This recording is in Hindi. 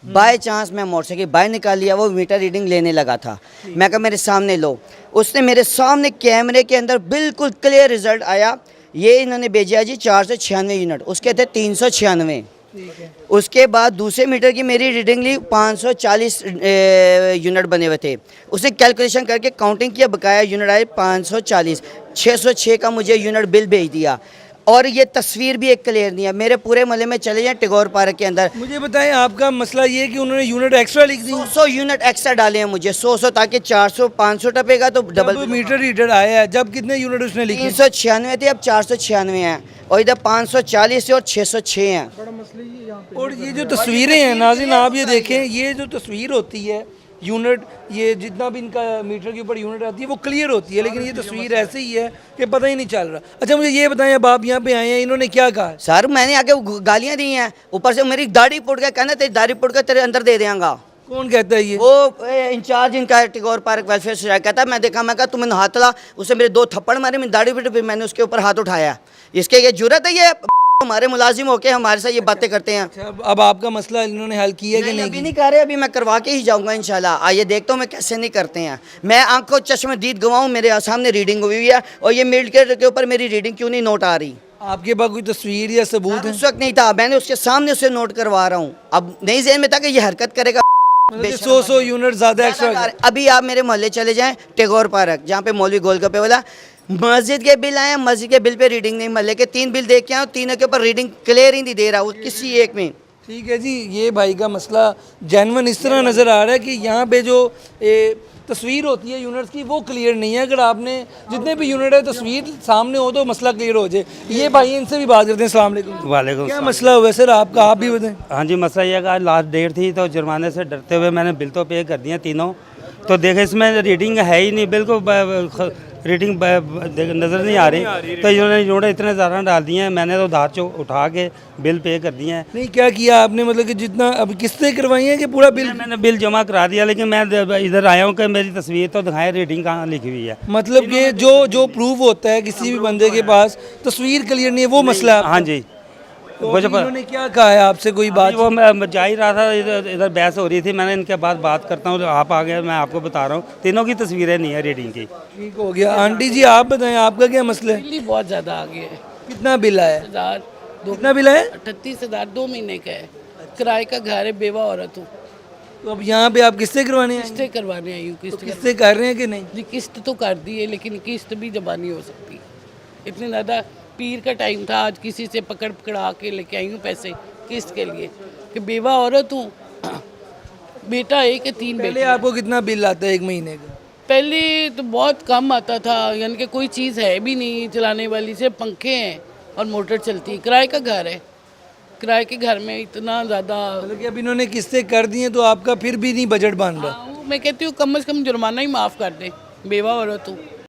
बाय चांस मैं मोटरसाइकिल बाहर निकाल लिया, वो मीटर रीडिंग लेने लगा था। मैं कहा मेरे सामने लो, उसने मेरे सामने कैमरे के अंदर बिल्कुल क्लियर रिजल्ट आया। ये इन्होंने भेजा जी 496 यूनिट, उसके थे 396। उसके बाद दूसरे मीटर की मेरी रीडिंग ली, 540 यूनिट बने हुए थे। उसने कैलकुलेशन करके काउंटिंग किया, बकाया यूनिट आए 540। 606 का मुझे यूनिट बिल भेज दिया। और ये तस्वीर भी एक क्लियर नहीं है। मेरे पूरे मोहल्ले में चले जाएं टैगोर पार्क के अंदर, मुझे बताएं, आपका मसला ये है कि उन्होंने यूनिट एक्स्ट्रा लिख दी। 100 यूनिट एक्स्ट्रा डाले हैं मुझे, 100 ताकि 400 500 टपेगा तो डबल। जब मीटर रीडर आया है, जब कितने यूनिट उसने लिखे? 396 थे, अब 496 हैं, और इधर 540 है और 606 हैं। और ये जो तस्वीरें हैं नाज़रीन, आप ये देखें, ये जो तस्वीर होती है यूनिट, ये जितना भी इनका मीटर के ऊपर यूनिट आती है वो क्लियर होती है, लेकिन ये तस्वीर ऐसे ही है कि पता ही नहीं चल रहा। अच्छा मुझे ये बताएं, अब आप यहाँ पे आए हैं, इन्होंने क्या कहा? सर मैंने आके गालियां दी हैं, ऊपर से मेरी दाढ़ी पुट के कहना तेरी दाढ़ी पुट के तेरे अंदर दे देंगा। कौन कहता है ये? वो इंचार्ज इनका टैगोर पार्क वेलफेयर सोसाइटी कहता है। मैं देखा, मैं कहा तुम्हें हाथ ला, उससे मेरे 2 थप्पड़ मारे, मेरी दाढ़ी पे, फिर मैंने उसके ऊपर हाथ उठाया। इसके ये जुर्रत है, ये हमारे मुलाजिम होके हमारे साथ ये बातें करते हैं। अच्छा, अब आपका मसला इन्होंने हल किया कि नहीं? अभी नहीं कर रहे, अभी मैं करवा के ही जाऊंगा इंशाल्लाह। आइए देखता हूँ मैं कैसे नहीं करते हैं। मैं आंखों चश्मदीद गवाऊँ, मेरे सामने रीडिंग हुई है और ये मीटर के ऊपर मेरी रीडिंग क्यों नहीं नोट आ रही? आपके पास कोई तस्वीर या सबूत है? उस वक्त नहीं था, मैंने उसके सामने उसे नोट करवा रहा हूँ। अब नहीं जेहन में था कि ये हरकत करेगा। 100 यूनिट ज्यादा एक्स्ट्रा। अभी आप मेरे मोहल्ले चले जाएं टैगोर पार्क, जहाँ पे मौलवी गोलगप्पे वाला, मस्जिद के बिल आए, मस्जिद के बिल पे रीडिंग नहीं, मोहल्ले के 3 बिल देख के आए, तीनों के ऊपर रीडिंग क्लियर ही नहीं दे रहा, वो किसी एक में। ठीक है जी, ये भाई का मसला जेन्युइन इस तरह नज़र आ रहा है कि यहाँ पे जो तस्वीर होती है यूनिट्स की वो क्लियर नहीं है। अगर आपने जितने भी यूनिट है तस्वीर सामने हो तो मसला क्लियर हो जाए। ये भाई इनसे भी बात करते हैं। अस्सलाम वालेकुम। वालेकुम। क्या मसला हुआ सर आपका, आप भी बताएं। हाँ जी, मसला ये है कि आज लास्ट डेट थी तो जुर्माने से डरते हुए मैंने बिल तो पे कर दिए तीनों। तो देखे इसमें रीडिंग है ही नहीं, बिल्कुल रीडिंग नज़र नहीं आ रही। तो इन्होंने यूनिट इतने ज़्यादा डाल दिए हैं, मैंने तो धार चो उठा के बिल पे कर दिए हैं। नहीं, क्या किया आपने, मतलब कि जितना अब किस्तें करवाई हैं कि पूरा बिल? मैंने बिल जमा करा दिया, लेकिन मैं इधर आया हूँ कि मेरी तस्वीर तो दिखाएं रीडिंग कहाँ लिखी हुई है। मतलब कि जो प्रूफ होता है किसी भी बंदे के पास, तस्वीर क्लियर नहीं है, वो मसला है। हाँ जी। तो इन्होंने क्या कहा है आपसे, कोई बात? वो मैं जा ही रहा था, इधर बहस हो रही थी, मैंने इनके बाद बात करता हूँ, आप आ गए, मैं आपको बता रहा हूँ तीनों की तस्वीरें नहीं है रीडिंग की। ठीक हो गया। आंटी जी आप बताएं, आपका क्या मसला है? बिजली बहुत ज़्यादा आ गया है। कितना बिल आया? 1000 कितना बिल है? 38,000 2 महीने का है। किराए का घर है, बेवा औरत हूँ, तो अब यहाँ पे आप किस्तें करवाने हैं? किस्तें करवाने आई हूँ। किस्तें कर रहे हैं कि नहीं? जी किस्त तो कर दी है, लेकिन किस्त भी जमा नहीं हो सकती। इतने ज़्यादा पीर का टाइम था, आज किसी से पकड़ा के लेके आई हूँ पैसे किस्त के लिए, कि बेवा औरत हूँ, बेटा 1 या 3 पहले बेटे। आपको कितना बिल आता है 1 महीने का? पहले तो बहुत कम आता था, यानी कि कोई चीज़ है भी नहीं चलाने वाली, सिर्फ पंखे हैं और मोटर चलती है। किराए का घर है, किराए के घर में इतना ज़्यादा। मतलब कि अब इन्होंने किस्तें कर दी हैं तो आपका फिर भी नहीं बजट बन रहा? मैं कहती हूँ कम से कम जुर्माना ही माफ़ कर दें, बेवा औरत हूँ।